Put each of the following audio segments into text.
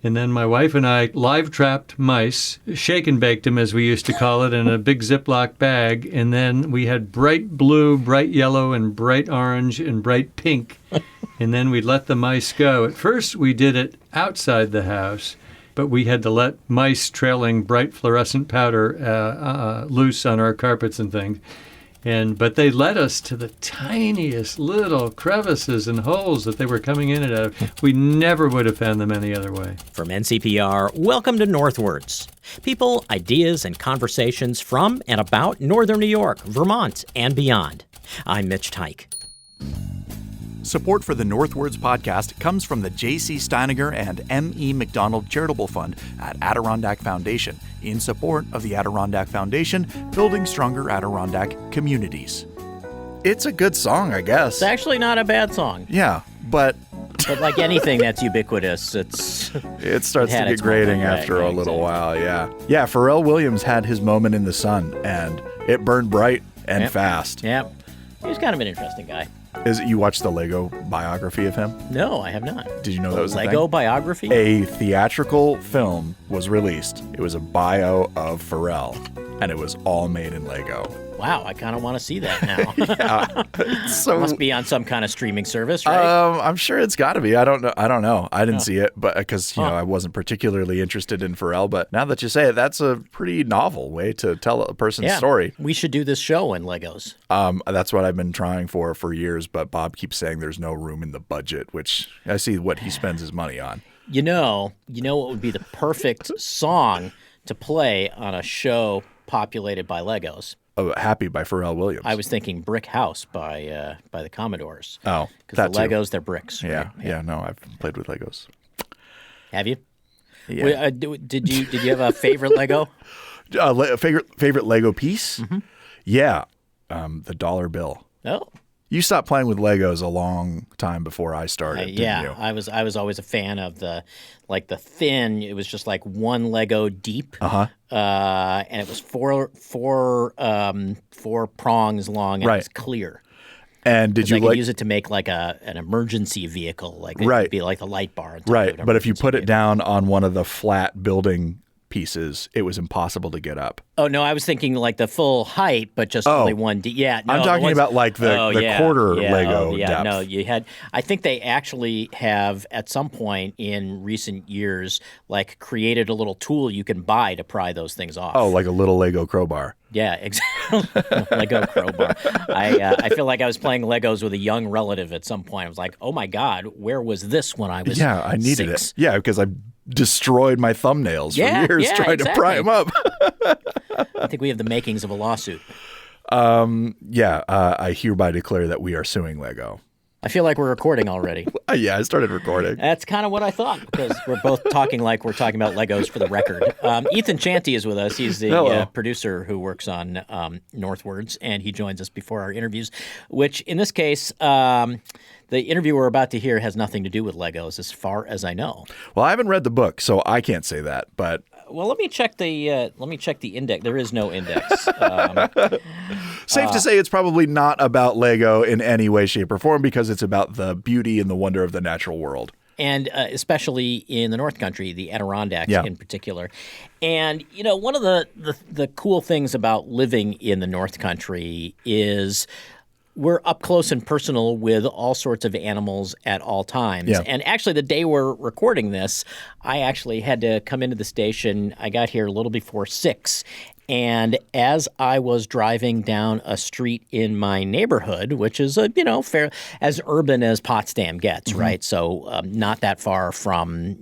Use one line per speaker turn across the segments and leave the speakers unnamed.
And then my wife and I live-trapped mice, shake and baked them, as we used to call it, in a big Ziploc bag. And then we had bright blue, bright yellow, and bright orange, and bright pink. And then we let the mice go. At first, we did it outside the house, but we had to let mice trailing bright fluorescent powder loose on our carpets and things. But they led us to the tiniest little crevices and holes that they were coming in and out of. We never would have found them any other way.
From NCPR, welcome to Northwards. People, ideas, and conversations from and about Northern New York, Vermont, and beyond. I'm Mitch Teich.
Support for the Northwards podcast comes from the J.C. Steiniger and M.E. McDonald Charitable Fund at Adirondack Foundation, in support of the Adirondack Foundation, building stronger Adirondack communities. It's a good song, I guess.
It's actually not a bad song.
Yeah, but
like anything that's ubiquitous, it
starts to get grating after a little while, yeah. Yeah, Pharrell Williams had his moment in the sun, and it burned bright and fast.
Yep. He's kind of an interesting guy.
You watched the Lego biography of him?
No, I have not.
Did you know that was the
Lego
thing?
biography?
A theatrical film was released. It was a bio of Pharrell, and it was all made in Lego.
Wow, I kind of want to see that now.
So
must be on some kind of streaming service, right?
I'm sure it's got to be. I don't know. I didn't see it, but because I wasn't particularly interested in Pharrell. But now that you say it, that's a pretty novel way to tell a person's story.
We should do this show in Legos.
That's what I've been trying for years. But Bob keeps saying there's no room in the budget, which I see what he spends his money on.
You know what would be the perfect song to play on a show populated by Legos?
Happy by Pharrell Williams.
I was thinking Brick House by the Commodores.
Oh,
because the Legos, they're bricks.
Yeah,
right?
yeah. No, I've played with Legos.
Have you?
Yeah.
Did you have a favorite Lego?
Favorite Lego piece?
Mm-hmm.
Yeah, the dollar bill.
Oh.
You stopped playing with Legos a long time before I started, didn't you?
I was always a fan of the thin. It was just like one Lego deep, and it was four prongs long, and it was clear.
And did you
could use it to make like an emergency vehicle, like it would be like the light bar.
Right, but if you put it down on one of the flat building pieces, it was impossible to get up.
Oh no, I was thinking like the full height, but just only one. Yeah, no,
I'm talking about like the quarter Lego depth.
No, you had. I think they actually have at some point in recent years like created a little tool you can buy to pry those things off.
Oh, like a little Lego crowbar.
Yeah, exactly. Lego crowbar. I feel like I was playing Legos with a young relative at some point. I was like, oh my God, where was this when I was
I needed
6?
it. Yeah, because I destroyed my thumbnails for years trying to pry them up.
I think we have the makings of a lawsuit.
I hereby declare that we are suing Lego.
I feel like we're recording already.
Yeah, I started recording.
That's kind of what I thought, because we're both talking like we're talking about Legos for the record. Ethan Chanty is with us. He's the producer who works on Northwards, and he joins us before our interviews, which in this case, the interview we're about to hear has nothing to do with Legos as far as I know.
Well, I haven't read the book, so I can't say that, but...
Well, let me check the index. There is no index.
Safe to say it's probably not about Lego in any way, shape, or form, because it's about the beauty and the wonder of the natural world.
And especially in the North Country, the Adirondacks in particular. And, one of the cool things about living in the North Country is we're up close and personal with all sorts of animals at all times. Yeah. And actually, the day we're recording this, I actually had to come into the station. I got here a little before 6. And as I was driving down a street in my neighborhood, which is, fair as urban as Potsdam gets, right? So not that far from,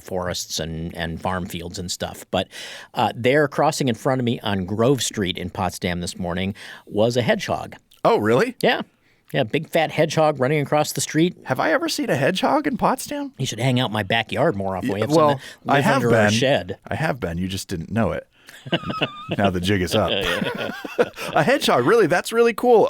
forests and farm fields and stuff. But there, crossing in front of me on Grove Street in Potsdam this morning, was a hedgehog.
Oh, really?
Yeah. Yeah, big fat hedgehog running across the street.
Have I ever seen a hedgehog in Potsdam?
You should hang out in my backyard more often.
I have
under
been.
Our shed.
I have been. You just didn't know it. Now the jig is up. A hedgehog, really? That's really cool.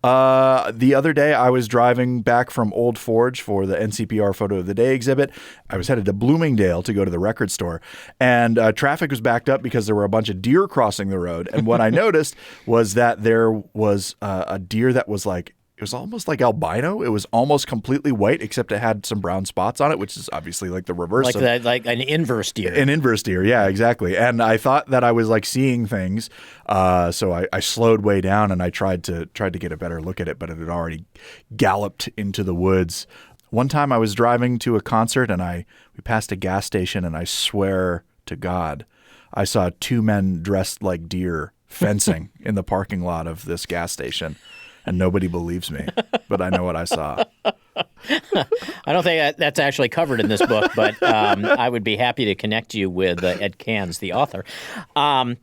The other day, I was driving back from Old Forge for the NCPR Photo of the Day exhibit. I was headed to Bloomingdale to go to the record store, and traffic was backed up because there were a bunch of deer crossing the road. And what I noticed was that there was a deer that was like it was almost like albino. It was almost completely white, except it had some brown spots on it, which is obviously like the reverse
like an inverse deer.
An inverse deer, yeah, exactly. And I thought that I was like seeing things, so I slowed way down and I tried to get a better look at it, but it had already galloped into the woods. One time I was driving to a concert and we passed a gas station, and I swear to God, I saw 2 men dressed like deer fencing in the parking lot of this gas station. And nobody believes me, but I know what I saw.
I don't think that's actually covered in this book, but I would be happy to connect you with Ed Kanze, the author. I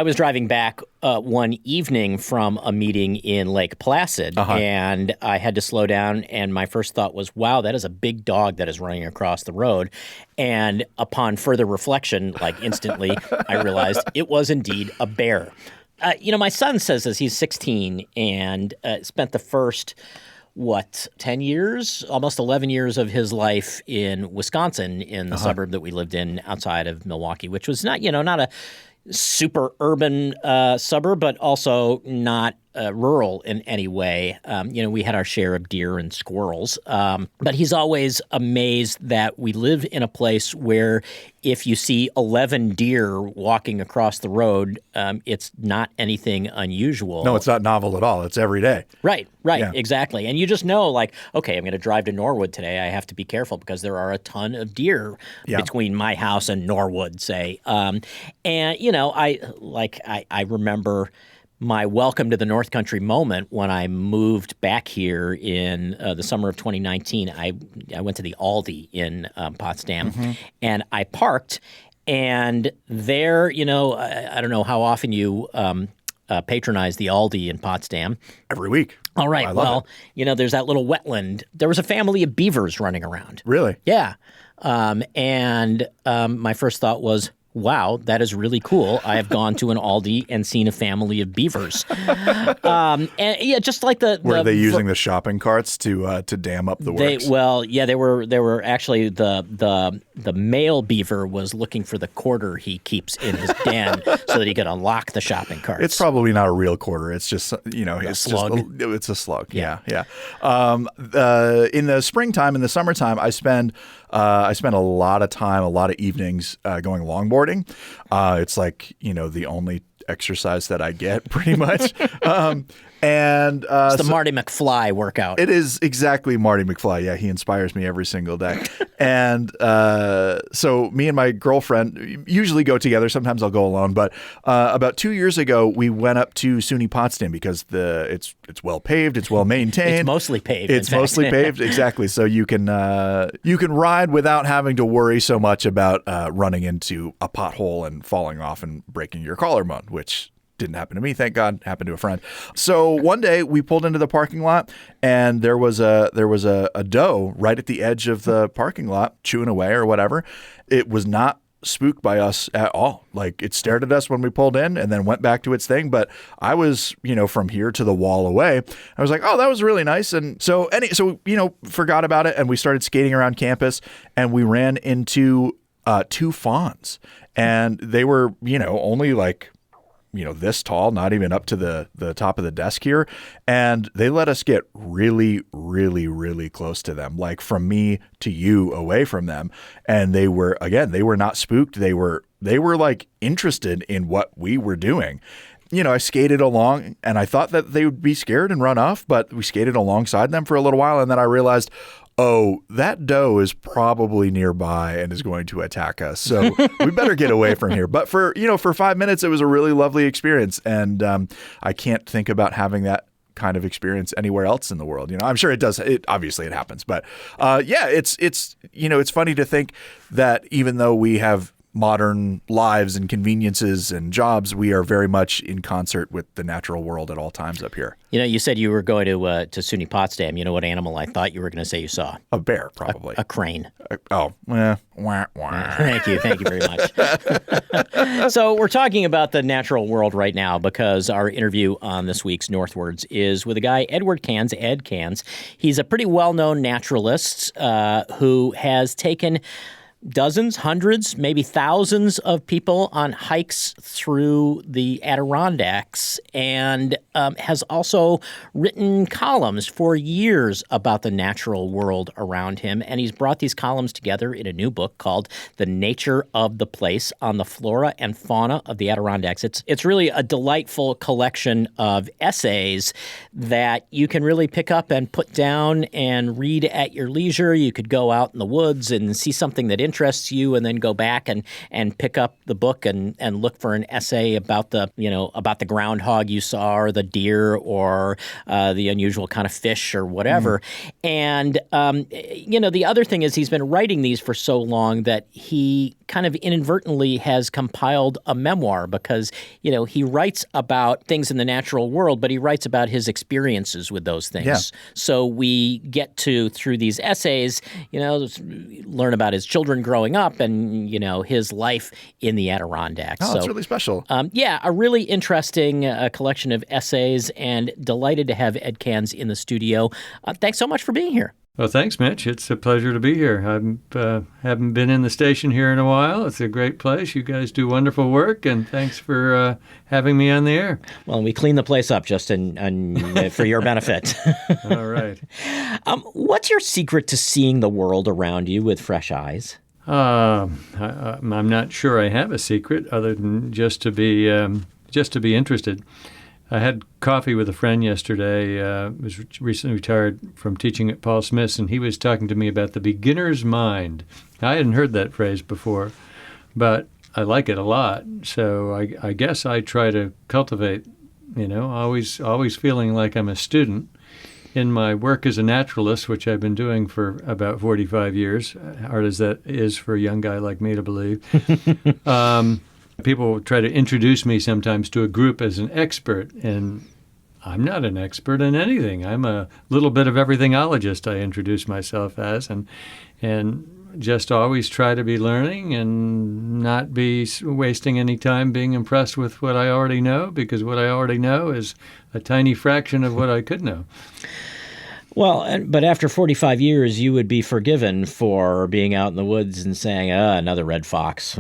was driving back one evening from a meeting in Lake Placid, and I had to slow down, and my first thought was, wow, that is a big dog that is running across the road. And upon further reflection, like instantly, I realized it was indeed a bear. My son says this. He's 16 and spent the first, 10 years, almost 11 years of his life in Wisconsin, in the suburb that we lived in outside of Milwaukee, which was not a super urban suburb, but also not rural in any way. We had our share of deer and squirrels, but he's always amazed that we live in a place where if you see 11 deer walking across the road, it's not anything unusual.
No, it's not novel at all. It's every day.
Right, yeah. Exactly. And you just know, like, okay, I'm going to drive to Norwood today. I have to be careful because there are a ton of deer between my house and Norwood, say. I remember my welcome to the North Country moment when I moved back here in the summer of 2019. I went to the Aldi in Potsdam, and I parked. And there, I don't know how often you patronize the Aldi in Potsdam.
Every week.
All right. Well, there's that little wetland. There was a family of beavers running around.
Really?
Yeah. And my first thought was, wow, that is really cool. I have gone to an Aldi and seen a family of beavers. Just like
were they using the shopping carts to dam up the works?
They were actually the male beaver was looking for the quarter he keeps in his den so that he could unlock the shopping carts.
It's probably not a real quarter. It's just it's
slug.
It's a slug. Yeah. In the springtime, in the summertime, I spend a lot of time, a lot of evenings going longboarding. It's like, the only exercise that I get pretty much. And
it's the Marty McFly workout.
It is exactly Marty McFly. Yeah, he inspires me every single day. And so me and my girlfriend usually go together. Sometimes I'll go alone. But about 2 years ago, we went up to SUNY Potsdam because it's well paved. It's well maintained.
It's mostly paved.
It's mostly paved. Exactly. So you can ride without having to worry so much about running into a pothole and falling off and breaking your collarbone, which didn't happen to me, thank God. Happened to a friend. So one day we pulled into the parking lot, and there was a doe right at the edge of the parking lot chewing away or whatever. It was not spooked by us at all. Like, it stared at us when we pulled in and then went back to its thing. But I was, from here to the wall away. I was like, oh, that was really nice. And so forgot about it, and we started skating around campus, and we ran into 2 fawns, and they were, only like, this tall, not even up to the top of the desk here. And they let us get really, really, really close to them, like from me to you away from them. And they were not spooked. They were like interested in what we were doing. I skated along and I thought that they would be scared and run off, but we skated alongside them for a little while. And then I realized, oh, that doe is probably nearby and is going to attack us. So we better get away from here. But for 5 minutes, it was a really lovely experience. And I can't think about having that kind of experience anywhere else in the world. I'm sure it does. Obviously it happens. But it's funny to think that even though we have modern lives and conveniences and jobs, we are very much in concert with the natural world at all times up here.
You said you were going to SUNY Potsdam. You know what animal I thought you were going to say you saw?
A bear, probably.
A crane.
Wah, wah.
Thank you very much. So we're talking about the natural world right now because our interview on this week's Northwards is with a guy, Ed Kanze. He's a pretty well-known naturalist who has taken dozens, hundreds, maybe thousands of people on hikes through the Adirondacks, and has also written columns for years about the natural world around him. And he's brought these columns together in a new book called The Nature of the Place, on the flora and fauna of the Adirondacks. It's really a delightful collection of essays that you can really pick up and put down and read at your leisure. You could go out in the woods and see something that interests you, and then go back and pick up the book and look for an essay about the groundhog you saw, or the deer, or the unusual kind of fish, or whatever. And the other thing is, he's been writing these for so long that he kind of inadvertently has compiled a memoir, because he writes about things in the natural world, but he writes about his experiences with those things. Yeah. So we get to, through these essays, learn about his children growing up, and his life in the Adirondacks.
Oh, it's really special.
A really interesting collection of essays, and delighted to have Ed Kanze in the studio. Thanks so much for being here.
Well, thanks, Mitch. It's a pleasure to be here. I haven't been in the station here in a while. It's a great place. You guys do wonderful work, and thanks for having me on the air.
Well, we clean the place up just for your benefit.
All right.
What's your secret to seeing the world around you with fresh eyes?
I'm not sure I have a secret, other than just to be interested. I had coffee with a friend yesterday, was recently retired from teaching at Paul Smith's, and he was talking to me about the beginner's mind. I hadn't heard that phrase before, but I like it a lot. So I guess I try to cultivate, always feeling like I'm a student in my work as a naturalist, which I've been doing for about 45 years, hard as that is for a young guy like me to believe. People try to introduce me sometimes to a group as an expert, and I'm not an expert in anything. I'm a little bit of everythingologist, I introduce myself as, and just always try to be learning and not be wasting any time being impressed with what I already know, because what I already know is a tiny fraction of what I could know.
Well, but after 45 years, you would be forgiven for being out in the woods and saying, another red fox.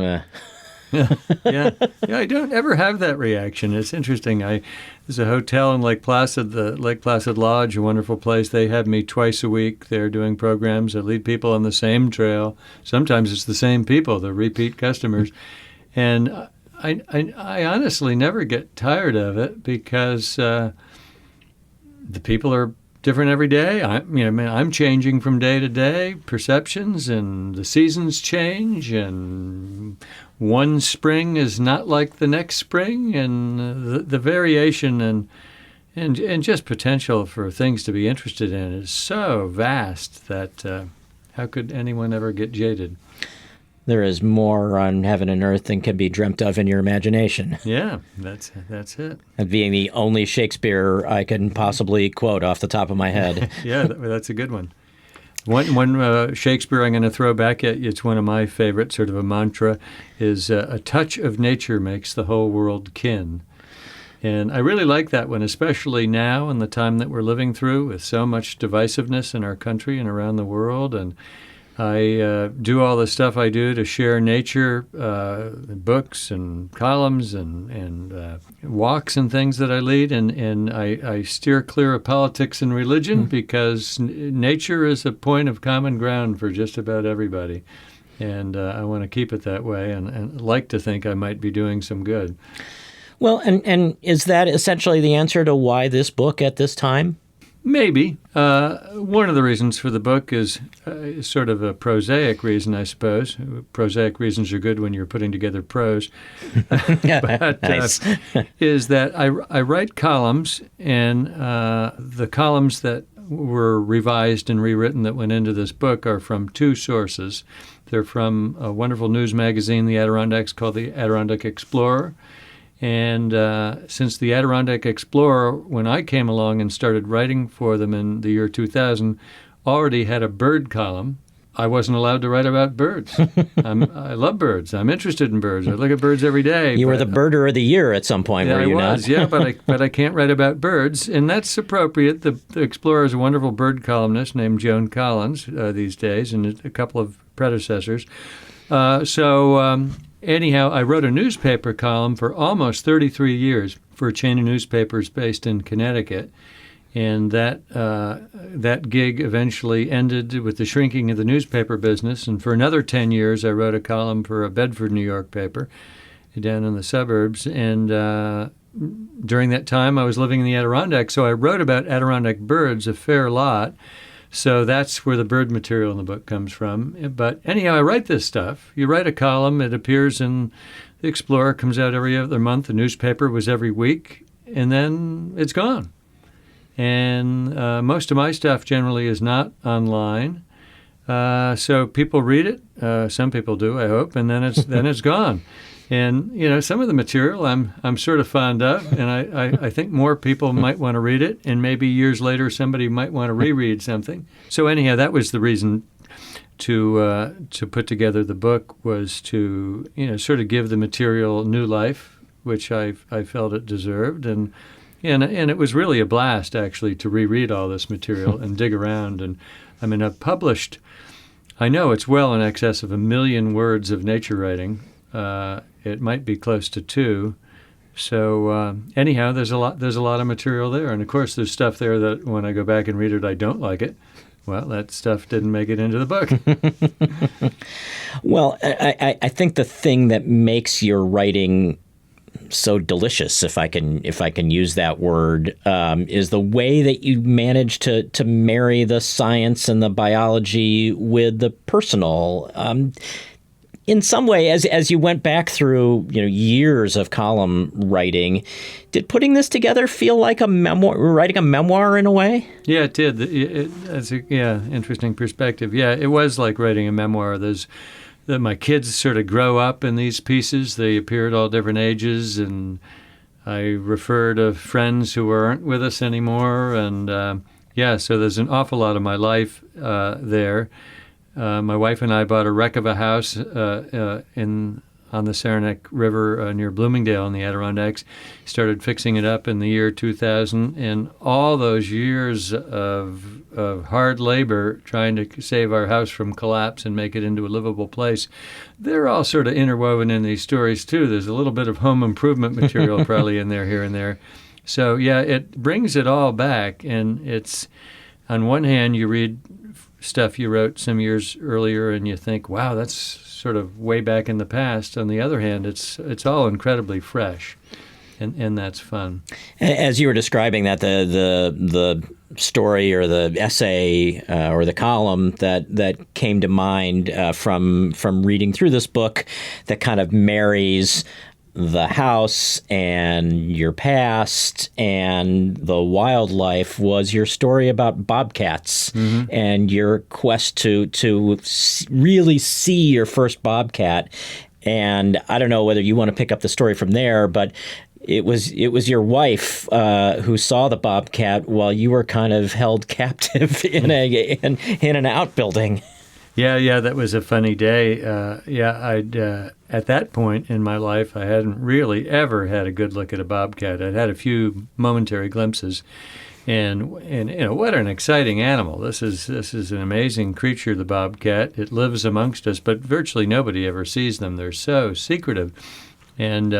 Yeah, I don't ever have that reaction. It's interesting. There's a hotel in Lake Placid, the Lake Placid Lodge, a wonderful place. They have me twice a week. They're doing programs that lead people on the same trail. Sometimes it's the same people, the repeat customers. And I honestly never get tired of it, because the people are different every day. I'm changing from day to day, perceptions, and the seasons change, and one spring is not like the next spring, and the variation and just potential for things to be interested in is so vast that how could anyone ever get jaded?
There is more on heaven and earth than can be dreamt of in your imagination.
Yeah, that's it.
And being the only Shakespeare I can possibly quote off the top of my head.
Yeah, that's a good one. One Shakespeare I'm going to throw back at you, it's one of my favorites, sort of a mantra, is a touch of nature makes the whole world kin. And I really like that one, especially now in the time that we're living through, with so much divisiveness in our country and around the world. And I do all the stuff I do to share nature, books and columns and walks and things that I lead, and I steer clear of politics and religion, because nature is a point of common ground for just about everybody. And I want to keep it that way, and like to think I might be doing some good.
Well, and is that essentially the answer to why this book at this time?
Maybe. One of the reasons for the book is sort of a prosaic reason, I suppose. Prosaic reasons are good when you're putting together prose. But
nice.
Is that I write columns, and the columns that were revised and rewritten that went into this book are from two sources. They're from a wonderful news magazine, the Adirondacks, called the Adirondack Explorer. And since the Adirondack Explorer, when I came along and started writing for them in the year 2000, already had a bird column, I wasn't allowed to write about birds. I love birds. I'm interested in birds. I look at birds every day.
You were the birder of the year at some point,
were you not?
I was,
yeah, but I can't write about birds, and that's appropriate. The Explorer is a wonderful bird columnist named Joan Collins these days, and a couple of predecessors. Anyhow, I wrote a newspaper column for almost 33 years for a chain of newspapers based in Connecticut. And that gig eventually ended with the shrinking of the newspaper business. And for another 10 years, I wrote a column for a Bedford, New York paper down in the suburbs. And during that time, I was living in the Adirondacks, so I wrote about Adirondack birds a fair lot. So that's where the bird material in the book comes from. But anyhow, I write this stuff. You write a column, it appears in The Explorer, comes out every other month. The newspaper was every week, and then it's gone. And most of my stuff generally is not online. So people read it. Some people do, I hope, and then it's gone. And some of the material I'm sort of fond of, and I think more people might want to read it, and maybe years later somebody might want to reread something. So anyhow, that was the reason to put together the book, was to sort of give the material new life, which I felt it deserved, and it was really a blast actually to reread all this material and dig around. And I mean, I've published, I know it's well in excess of 1 million words of nature writing. It might be close to 2. So anyhow, there's a lot of material there, and of course there's stuff there that when I go back and read it, I don't like it. Well, that stuff didn't make it into the book.
Well, I think the thing that makes your writing so delicious, if I can use that word, is the way that you manage to marry the science and the biology with the personal. In some way, as you went back through years of column writing, did putting this together feel like a memoir, writing a memoir in a way?
Yeah, it did. That's interesting perspective. Yeah, it was like writing a memoir. My kids sort of grow up in these pieces. They appear at all different ages, and I refer to friends who aren't with us anymore. And so there's an awful lot of my life there. My wife and I bought a wreck of a house on the Saranac River near Bloomingdale in the Adirondacks. Started fixing it up in the year 2000, and all those years of hard labor trying to save our house from collapse and make it into a livable place, they're all sort of interwoven in these stories too. There's a little bit of home improvement material probably in there here and there. So yeah, it brings it all back, and it's, on one hand, you read stuff you wrote some years earlier and you think, wow, that's sort of way back in the past. On the other hand, it's all incredibly fresh, and that's fun.
As you were describing that, the story or the essay or the column that came to mind from reading through this book that kind of marries the house and your past and the wildlife was your story about bobcats and your quest to really see your first bobcat. And I don't know whether you want to pick up the story from there, but it was your wife who saw the bobcat while you were kind of held captive in an outbuilding.
Yeah, that was a funny day. I'd at that point in my life, I hadn't really ever had a good look at a bobcat. I'd had a few momentary glimpses, and what an exciting animal! This is an amazing creature, the bobcat. It lives amongst us, but virtually nobody ever sees them. They're so secretive. And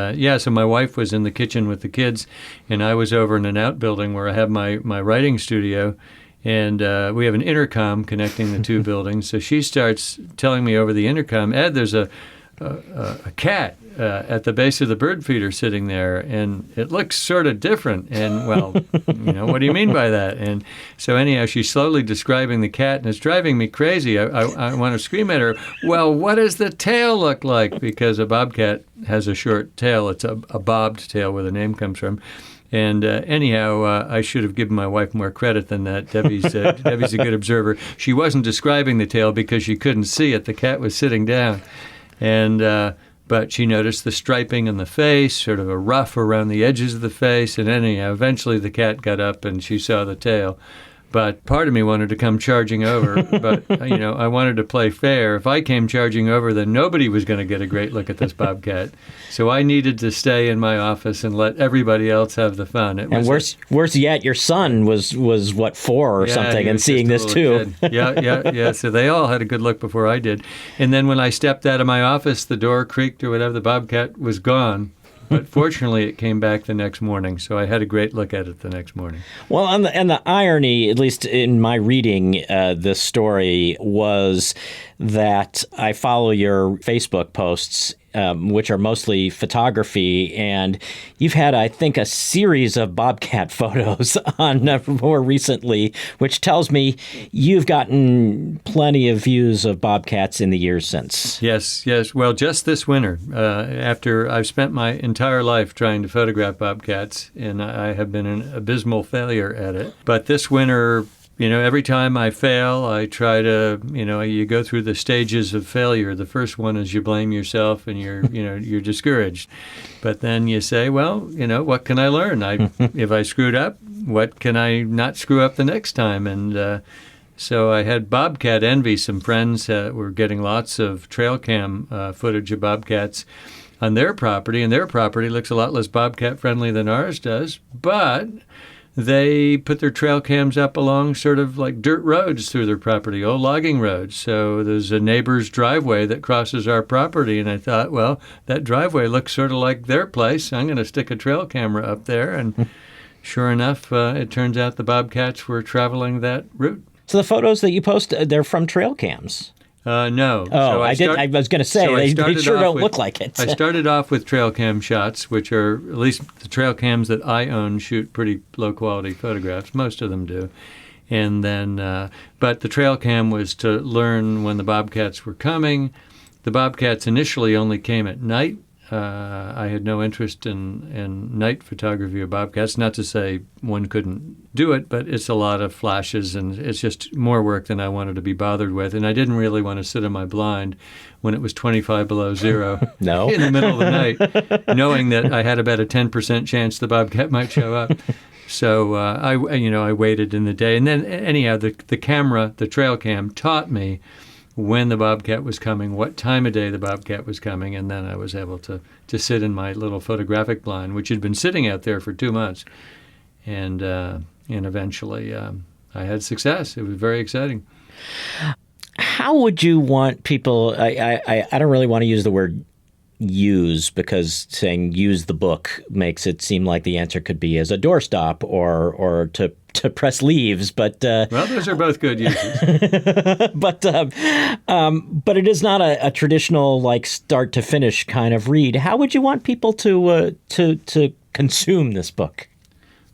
so my wife was in the kitchen with the kids, and I was over in an outbuilding where I have my writing studio. And we have an intercom connecting the two buildings. So she starts telling me over the intercom, Ed, there's a cat at the base of the bird feeder sitting there, and it looks sort of different. And, well, what do you mean by that? And so anyhow, she's slowly describing the cat, and it's driving me crazy. I want to scream at her, well, what does the tail look like? Because a bobcat has a short tail. It's a bobbed tail where the name comes from. And anyhow, I should have given my wife more credit than that. Debbie's a good observer. She wasn't describing the tail because she couldn't see it. The cat was sitting down. And but she noticed the striping on the face, sort of a ruff around the edges of the face. And anyhow, eventually the cat got up and she saw the tail. But part of me wanted to come charging over. But, I wanted to play fair. If I came charging over, then nobody was going to get a great look at this bobcat. So I needed to stay in my office and let everybody else have the fun.
And worse yet, your son was what, 4 or something, and seeing this too.
Yeah. So they all had a good look before I did. And then when I stepped out of my office, the door creaked or whatever, the bobcat was gone. But fortunately, it came back the next morning, so I had a great look at it the next morning.
Well, and the irony, at least in my reading this story, was that I follow your Facebook posts, which are mostly photography, and you've had, I think, a series of bobcat photos on more recently, which tells me you've gotten plenty of views of bobcats in the years since.
Yes. Well, just this winter, after I've spent my entire life trying to photograph bobcats, and I have been an abysmal failure at it. But this winter, every time I fail, I try to, you go through the stages of failure. The first one is you blame yourself and you're discouraged. But then you say, well, what can I learn? If I screwed up, what can I not screw up the next time? And so I had bobcat envy. Some friends were getting lots of trail cam footage of bobcats on their property, and their property looks a lot less bobcat friendly than ours does. But they put their trail cams up along sort of like dirt roads through their property, old logging roads. So there's a neighbor's driveway that crosses our property, and I thought, well, that driveway looks sort of like their place. I'm going to stick a trail camera up there, and sure enough, it turns out the bobcats were traveling that route.
So the photos that you post, they're from trail cams?
No.
Oh, I was going to say, they sure don't look like it.
I started off with trail cam shots, which are, at least the trail cams that I own, shoot pretty low-quality photographs. Most of them do. And then, but the trail cam was to learn when the bobcats were coming. The bobcats initially only came at night. I had no interest in night photography of bobcats. Not to say one couldn't do it, but it's a lot of flashes, and it's just more work than I wanted to be bothered with. And I didn't really want to sit in my blind when it was 25 below zero
No.
in the middle of the night, knowing that I had about a 10% chance the bobcat might show up. So I waited in the day. And then anyhow, the camera, the trail cam, taught me when the bobcat was coming, what time of day the bobcat was coming, and then I was able to sit in my little photographic blind, which had been sitting out there for 2 months. And eventually I had success. It was very exciting.
How would you want people, I don't really want to use the word use, because saying use the book makes it seem like the answer could be as a doorstop or to press leaves, but
well, those are both good uses.
but it is not a traditional like start to finish kind of read. How would you want people to consume this book?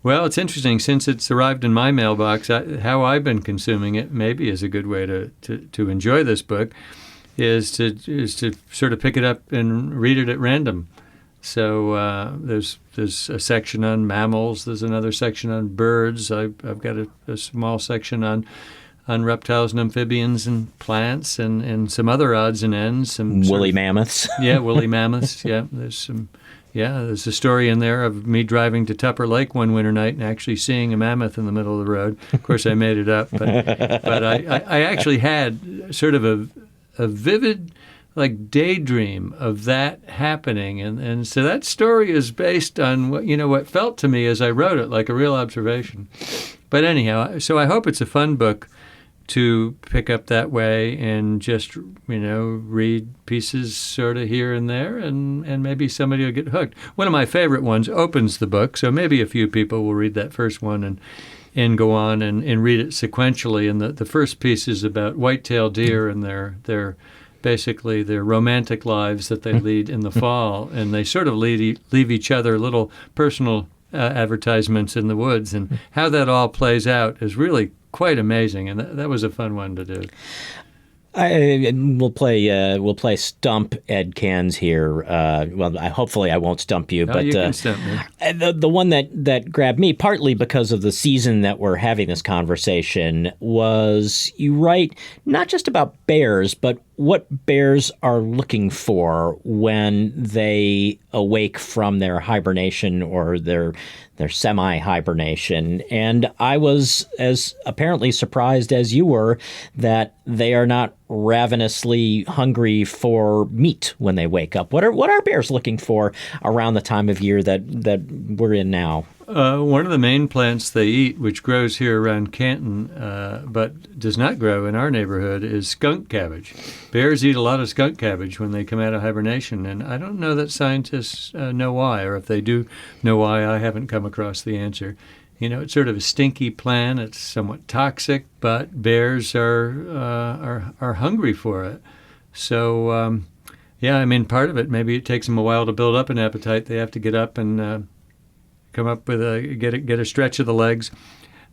Well, it's interesting. Since it's arrived in my mailbox, how I've been consuming it maybe is a good way to enjoy this book, is to sort of pick it up and read it at random. So there's a section on mammals. There's another section on birds. I've got a small section on reptiles and amphibians and plants and some other odds and ends. Some
woolly mammoths.
Yeah, woolly mammoths. Yeah, there's a story in there of me driving to Tupper Lake one winter night and actually seeing a mammoth in the middle of the road. Of course, I made it up, but I actually had sort of a vivid daydream of that happening, and so that story is based on what felt to me as I wrote it, like a real observation. But anyhow, so I hope it's a fun book to pick up that way and just read pieces sort of here and there, and maybe somebody will get hooked. One of my favorite ones opens the book, so maybe a few people will read that first one and go on and read it sequentially. And the first piece is about white-tailed deer and their basically their romantic lives that they lead in the fall, and they sort of leave each other little personal advertisements in the woods, and how that all plays out is really quite amazing, and that was a fun one to do.
We'll play Stump Ed Kanze here. Hopefully I won't stump you, but
you can stump me.
The one that grabbed me, partly because of the season that we're having this conversation, was you write not just about bears, but what bears are looking for when they awake from their hibernation or their semi-hibernation. And I was as apparently surprised as you were that they are not ravenously hungry for meat when they wake up. What are bears looking for around the time of year that we're in now?
One of the main plants they eat, which grows here around Canton, but does not grow in our neighborhood, is skunk cabbage. Bears eat a lot of skunk cabbage when they come out of hibernation, and I don't know that scientists know why, or if they do know why, I haven't come across the answer. It's sort of a stinky plant. It's somewhat toxic, but bears are hungry for it. So, part of it, maybe it takes them a while to build up an appetite. They have to get up and come up with get a stretch of the legs.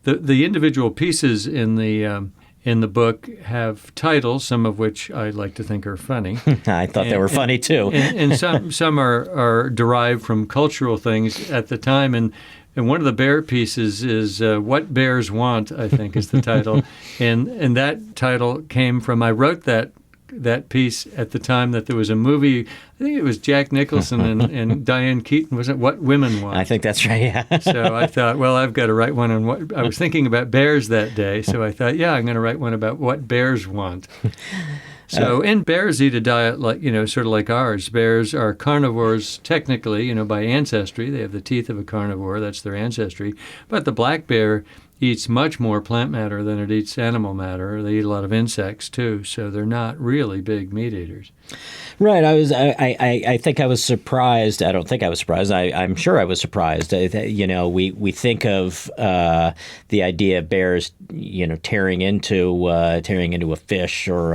The individual pieces in the book have titles, some of which I like to think are funny.
I thought they were funny too.
and some are derived from cultural things at the time. And one of the bear pieces is "What Bears Want," I think is the title, and that title came from I wrote that piece at the time that there was a movie. I think it was Jack Nicholson and Diane Keaton. Was it What Women Want?
I think that's right. Yeah.
So I thought, well, I've got to write one on what I was thinking about bears that day. So I thought, I'm going to write one about what bears want. So, and bears eat a diet like, sort of like ours. Bears are carnivores technically, by ancestry. They have the teeth of a carnivore. That's their ancestry. But the black bear eats much more plant matter than it eats animal matter. They eat a lot of insects too, so they're not really big meat eaters.
Right. I think I was surprised. I don't think I was surprised. I'm sure I was surprised. We think of the idea of bears, tearing into a fish or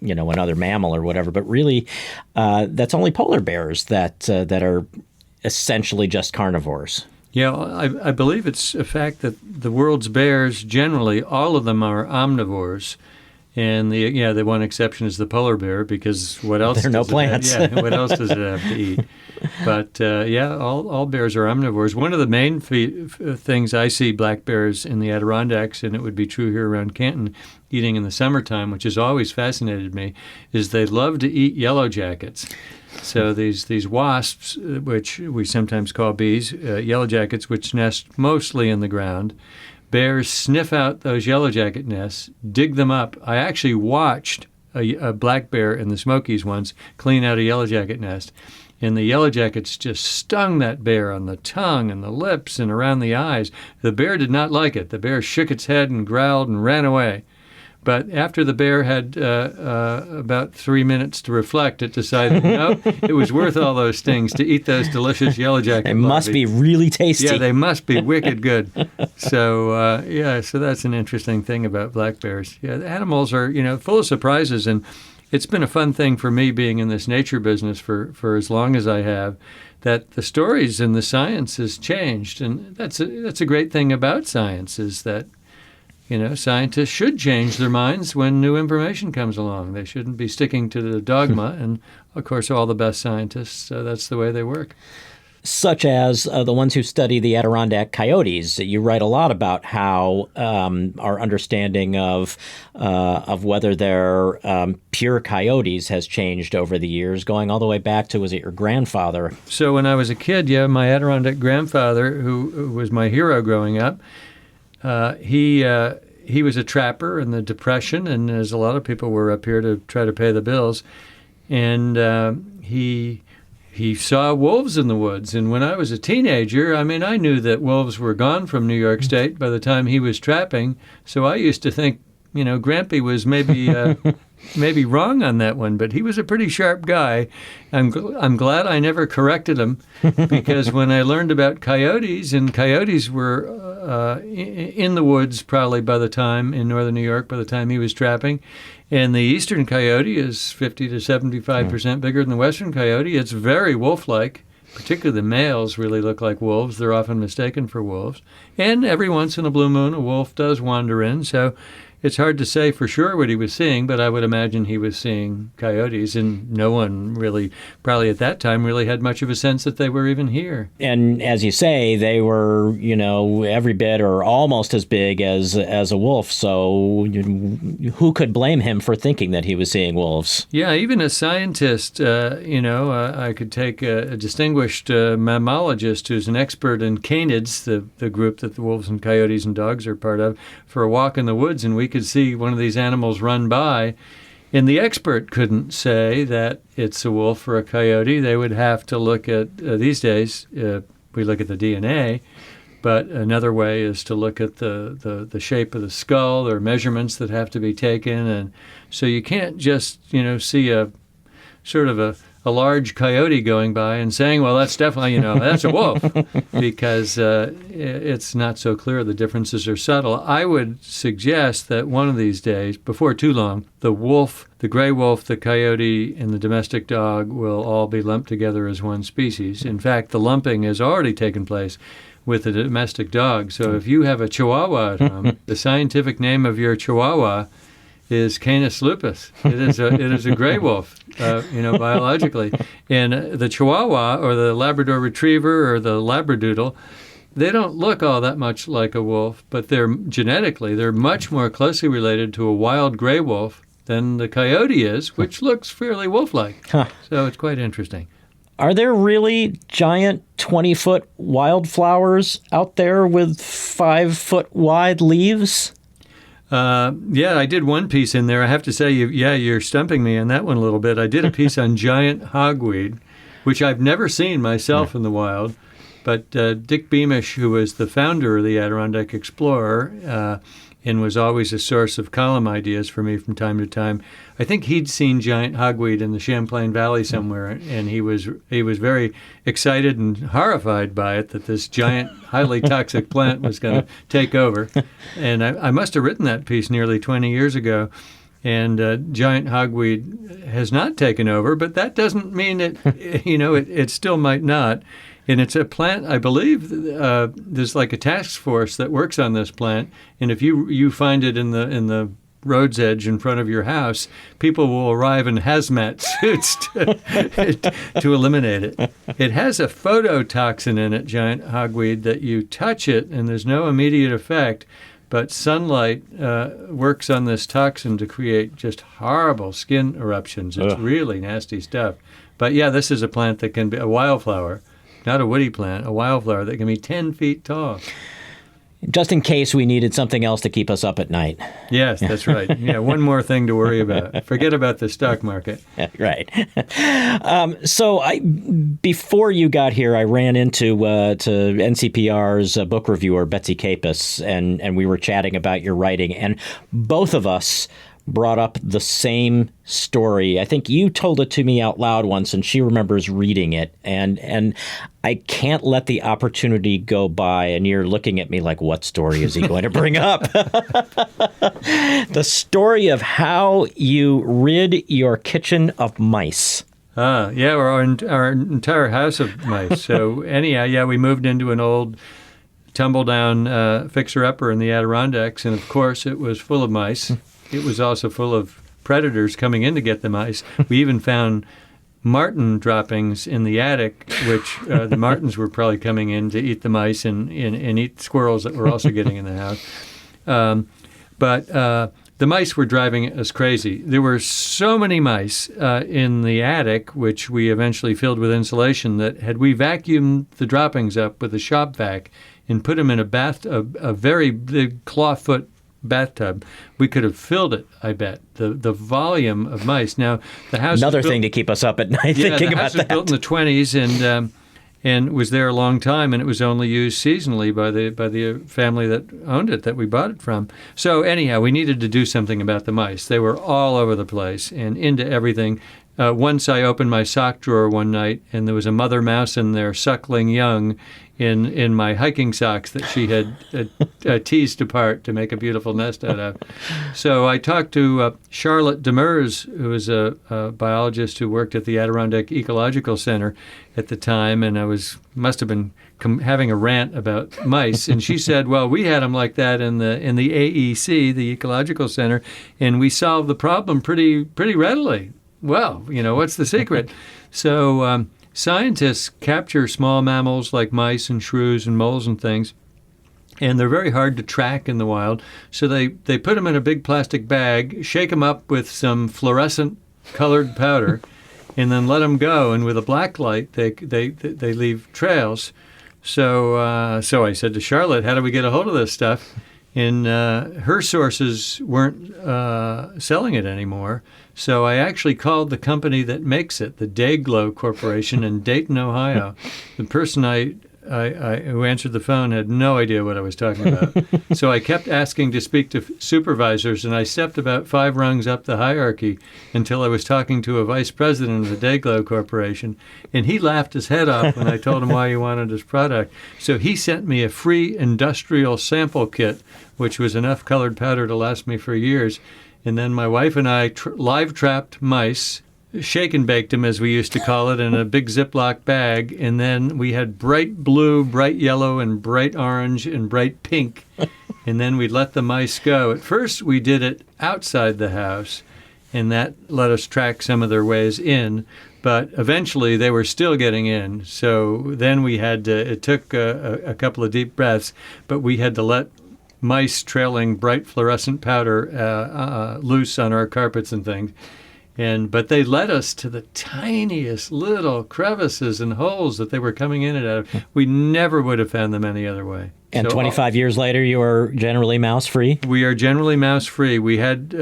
another mammal or whatever. But really, that's only polar bears that are essentially just carnivores.
Yeah, I believe it's a fact that the world's bears, generally, all of them are omnivores. And the one exception is the polar bear, because what else?
There are no plants.
What else does it have to eat? But all bears are omnivores. One of the main things I see black bears in the Adirondacks, and it would be true here around Canton, eating in the summertime, which has always fascinated me, is they love to eat yellow jackets. So these wasps, which we sometimes call bees, yellow jackets, which nest mostly in the ground. Bears sniff out those yellow jacket nests, dig them up. I actually watched a black bear in the Smokies once clean out a yellow jacket nest, and the yellow jackets just stung that bear on the tongue and the lips and around the eyes. The bear did not like it. The bear shook its head and growled and ran away. But after the bear had about 3 minutes to reflect, it decided, no, it was worth all those stings to eat those delicious yellow jacket larvae.
They must be really tasty.
Yeah, they must be wicked good. So, so that's an interesting thing about black bears. Yeah, the animals are, full of surprises, and it's been a fun thing for me being in this nature business for as long as I have, that the stories and the science has changed. And that's a great thing about science, is that scientists should change their minds when new information comes along. They shouldn't be sticking to the dogma. And, of course, all the best scientists, that's the way they work.
Such as the ones who study the Adirondack coyotes. You write a lot about how our understanding of whether they're pure coyotes has changed over the years, going all the way back to, was it your grandfather? So
when I was a kid, my Adirondack grandfather, who was my hero growing up, he was a trapper in the Depression, and as a lot of people were up here to try to pay the bills, and he saw wolves in the woods. And when I was a teenager, I knew that wolves were gone from New York State by the time he was trapping, so I used to think, Grampy was maybe wrong on that one, but he was a pretty sharp guy. I'm glad I never corrected him, because when I learned about coyotes, and coyotes were in the woods probably in northern New York by the time he was trapping, and the eastern coyote is 50 to 75% bigger than the western coyote. It's very wolf-like. Particularly the males really look like wolves. They're often mistaken for wolves. And every once in a blue moon, a wolf does wander in. So, it's hard to say for sure what he was seeing, but I would imagine he was seeing coyotes, and no one really, probably at that time, really had much of a sense that they were even here.
And as you say, they were, every bit or almost as big as a wolf. So who could blame him for thinking that he was seeing wolves?
Yeah, even a scientist, I could take a distinguished mammologist who's an expert in canids, the group that the wolves and coyotes and dogs are part of, for a walk in the woods, and we could see one of these animals run by, and the expert couldn't say that it's a wolf or a coyote. They would have to look at, these days, we look at the DNA, but another way is to look at the shape of the skull. There are measurements that have to be taken, and so you can't just, see a sort of a large coyote going by and saying, well, that's definitely, that's a wolf, because it's not so clear. The differences are subtle. I would suggest that one of these days, before too long, the wolf, the gray wolf, the coyote, and the domestic dog will all be lumped together as one species. In fact, the lumping has already taken place with the domestic dog. So if you have a Chihuahua at home, the scientific name of your Chihuahua is Canis lupus. It is a gray wolf, biologically. And the Chihuahua or the Labrador Retriever or the Labradoodle, they don't look all that much like a wolf, but they're much more closely related to a wild gray wolf than the coyote is, which looks fairly wolf-like. Huh. So it's quite interesting.
Are there really giant 20-foot wildflowers out there with 5-foot wide leaves?
Yeah, I did one piece in there. I have to say, you're stumping me on that one a little bit. I did a piece on giant hogweed, which I've never seen myself in the wild. But Dick Beamish, who was the founder of the Adirondack Explorer and was always a source of column ideas for me from time to time, I think he'd seen giant hogweed in the Champlain Valley somewhere, and he was very excited and horrified by it, that this giant, highly toxic plant was going to take over. And I must have written that piece nearly 20 years ago. And giant hogweed has not taken over, but that doesn't mean it still might not. And it's a plant, I believe, there's like a task force that works on this plant. And if you find it in the road's edge in front of your house, people will arrive in hazmat suits to eliminate it. It has a phototoxin in it, giant hogweed, that you touch it and there's no immediate effect. But sunlight works on this toxin to create just horrible skin eruptions. It's really nasty stuff. But yeah, this is a plant that can be a wildflower, not a woody plant, a wildflower that can be 10 feet tall.
Just in case we needed something else to keep us up at night.
Yes, that's right. Yeah, one more thing to worry about. Forget about the stock market.
Right. So before you got here, I ran into to NCPR's book reviewer, Betsy Capus, and we were chatting about your writing. And both of us brought up the same story. I think you told it to me out loud once, and she remembers reading it. And I can't let the opportunity go by. And you're looking at me like, what story is he going to bring up? The story of how you rid your kitchen of mice.
Yeah, our entire house of mice. So anyhow, yeah, we moved into an old tumble-down fixer-upper in the Adirondacks, and of course it was full of mice. It was also full of predators coming in to get the mice. We even found marten droppings in the attic, which the martens were probably coming in to eat the mice and eat squirrels that were also getting in the house. But the mice were driving us crazy. There were so many mice in the attic, which we eventually filled with insulation, that had we vacuumed the droppings up with a shop vac and put them in a very big clawfoot bathtub, we could have filled it, I bet. The volume of mice. Now, the house...
Another thing to keep us up at night thinking about that.
The house was built in the 1920s and was there a long time, and it was only used seasonally by the family that owned it, that we bought it from. So anyhow, we needed to do something about the mice. They were all over the place and into everything. once I opened my sock drawer one night, and there was a mother mouse in there suckling young in my hiking socks that she had teased apart to make a beautiful nest out of. So I talked to Charlotte Demers, who was a biologist who worked at the Adirondack Ecological Center at the time, and I must have been having a rant about mice, and she said, "Well, we had them like that in the AEC, the Ecological Center, and we solved the problem pretty readily." Well, what's the secret? So scientists capture small mammals like mice and shrews and moles and things, and they're very hard to track in the wild. So they put them in a big plastic bag, shake them up with some fluorescent colored powder, and then let them go. And with a black light, they leave trails. So I said to Charlotte, "How do we get a hold of this stuff?" And her sources weren't selling it anymore. So I actually called the company that makes it, the Dayglow Corporation in Dayton, Ohio. The person who answered the phone had no idea what I was talking about. So I kept asking to speak to supervisors, and I stepped about 5 rungs up the hierarchy until I was talking to a vice president of the Dayglow Corporation. And he laughed his head off when I told him why he wanted his product. So he sent me a free industrial sample kit, which was enough colored powder to last me for years. And then my wife and I live trapped mice, shake and baked them, as we used to call it, in a big Ziploc bag. And then we had bright blue, bright yellow, and bright orange, and bright pink. And then we'd let the mice go. At first, we did it outside the house, and that let us track some of their ways in. But eventually, they were still getting in. So then we had to, it took a couple of deep breaths, but we had to let mice trailing bright fluorescent powder loose on our carpets and things. But they led us to the tiniest little crevices and holes that they were coming in and out of. We never would have found them any other way.
And so, 25 years later, you are generally mouse-free?
We are generally mouse-free. We had,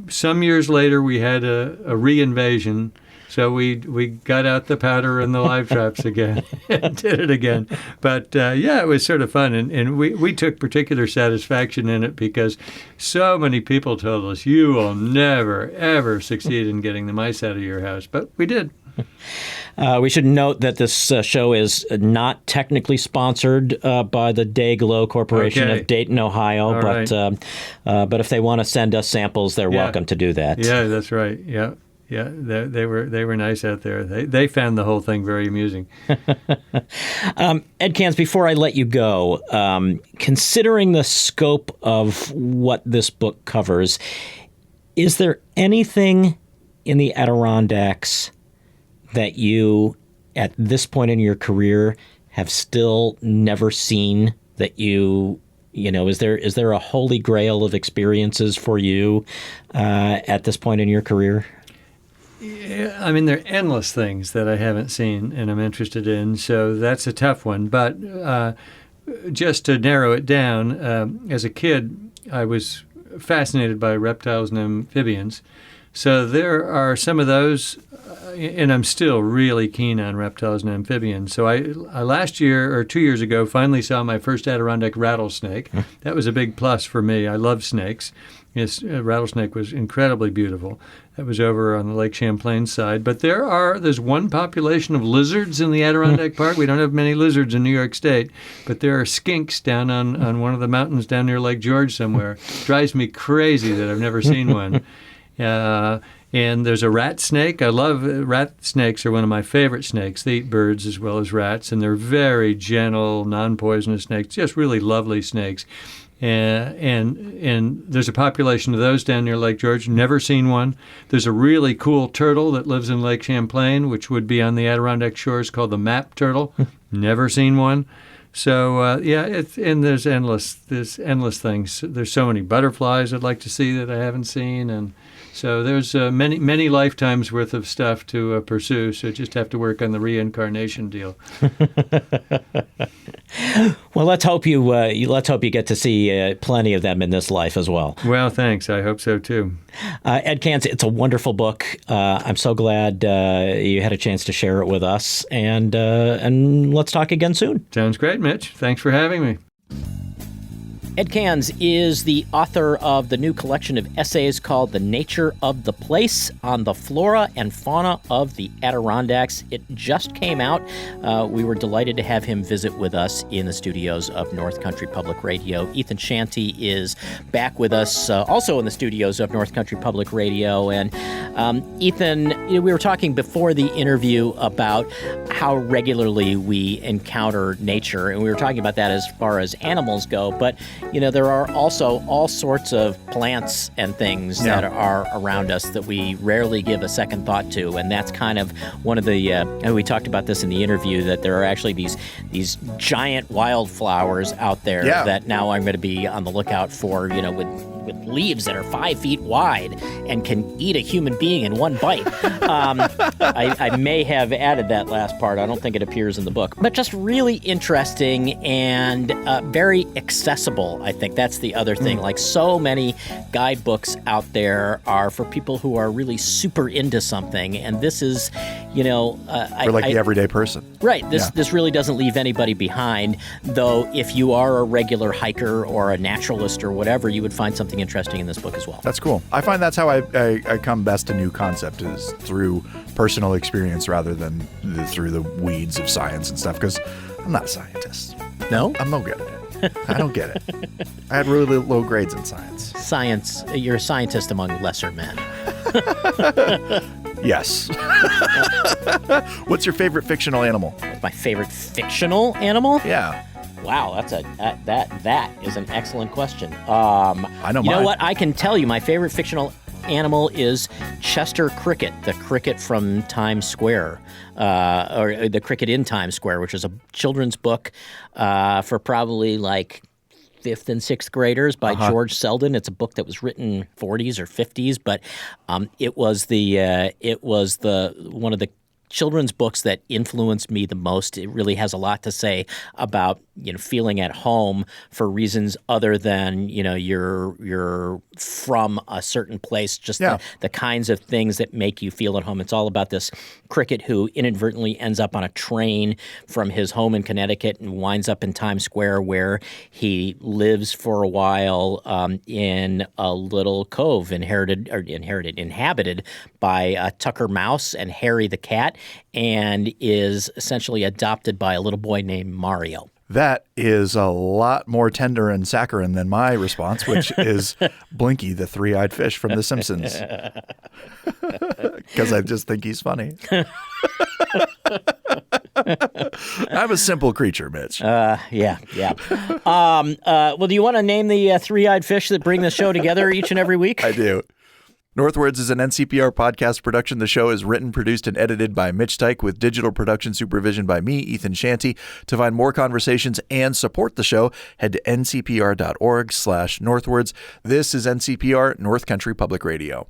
some years later, we had a re-invasion. So we got out the powder and the live traps again and did it again. But, it was sort of fun. And we took particular satisfaction in it because so many people told us, "You will never, ever succeed in getting the mice out of your house." But we did.
We should note that this show is not technically sponsored by the Dayglow Corporation of Dayton, Ohio. But if they want to send us samples, they're welcome to do that.
Yeah, that's right. Yeah. Yeah, they were nice out there. They found the whole thing very amusing.
Ed Kanze, before I let you go, considering the scope of what this book covers, is there anything in the Adirondacks that you, at this point in your career, have still never seen that is there a holy grail of experiences for you at this point in your career?
Yeah, I mean, there are endless things that I haven't seen and I'm interested in, so that's a tough one. But just to narrow it down, as a kid, I was fascinated by reptiles and amphibians. So there are some of those, and I'm still really keen on reptiles and amphibians. So I last year or 2 years ago finally saw my first Adirondack rattlesnake. That was a big plus for me. I love snakes. This rattlesnake was incredibly beautiful. That was over on the Lake Champlain side. But there's one population of lizards in the Adirondack Park. We don't have many lizards in New York State, but there are skinks down on one of the mountains down near Lake George somewhere. Drives me crazy that I've never seen one. And there's a rat snake. I love rat snakes. Are one of my favorite snakes. They eat birds as well as rats, and they're very gentle, non-poisonous snakes, just really lovely snakes. And there's a population of those down near Lake George. Never seen one. There's a really cool turtle that lives in Lake Champlain, which would be on the Adirondack shores, called the map turtle. Never seen one. So there's endless things. There's so many butterflies I'd like to see that I haven't seen, and so there's many lifetimes worth of stuff to pursue. So just have to work on the reincarnation deal.
Well, let's hope you get to see plenty of them in this life as well.
Well, thanks. I hope so too.
Ed Kanze, it's a wonderful book. I'm so glad you had a chance to share it with us, and let's talk again soon.
Sounds great, Mitch. Thanks for having me.
Ed Kanze is the author of the new collection of essays called The Nature of the Place on the Flora and Fauna of the Adirondacks. It just came out. We were delighted to have him visit with us in the studios of North Country Public Radio. Ethan Shanty is back with us, also in the studios of North Country Public Radio. And Ethan, we were talking before the interview about how regularly we encounter nature, and we were talking about that as far as animals go, but there are also all sorts of plants and things that are around us that we rarely give a second thought to, and that's kind of one of the, and we talked about this in the interview, that there are actually these giant wildflowers out there that now I'm going to be on the lookout for, with leaves that are 5 feet wide and can eat a human being in one bite. I may have added that last part. I don't think it appears in the book. But just really interesting and very accessible, I think. That's the other thing. Like so many guidebooks out there are for people who are really super into something. And this is,
for the everyday person.
Right. This really doesn't leave anybody behind, though if you are a regular hiker or a naturalist or whatever, you would find something interesting in this book as well.
That's cool. I find that's how I come best to new concept, is through personal experience rather than through the weeds of science and stuff, because I'm not a scientist.
No?
I'm no good at it. I don't get it. I had really low grades in science.
Science, you're a scientist among lesser men.
Yes. What's your favorite fictional animal?
My favorite fictional animal?
Yeah.
Wow, that is an excellent question. I know. You know what? I can tell you my favorite fictional animal is Chester Cricket, the cricket from Times Square, or the cricket in Times Square, which is a children's book for probably like 5th and 6th graders by George Selden. It's a book that was written 40s or 50s, but it was one of the children's books that influenced me the most. It really has a lot to say about feeling at home for reasons other than you're from a certain place. Just the kinds of things that make you feel at home. It's all about this cricket who inadvertently ends up on a train from his home in Connecticut and winds up in Times Square, where he lives for a while in a little cove inhabited by Tucker Mouse and Harry the cat, and is essentially adopted by a little boy named Mario.
That is a lot more tender and saccharine than my response, which is Blinky, the three-eyed fish from The Simpsons. Because I just think he's funny. I'm a simple creature, Mitch.
Yeah. Well, do you want to name the three-eyed fish that bring the show together each and every week?
I do. Northwards is an NCPR podcast production. The show is written, produced, and edited by Mitch Teich, with digital production supervision by me, Ethan Shanty. To find more conversations and support the show, head to ncpr.org/northwards. This is NCPR, North Country Public Radio.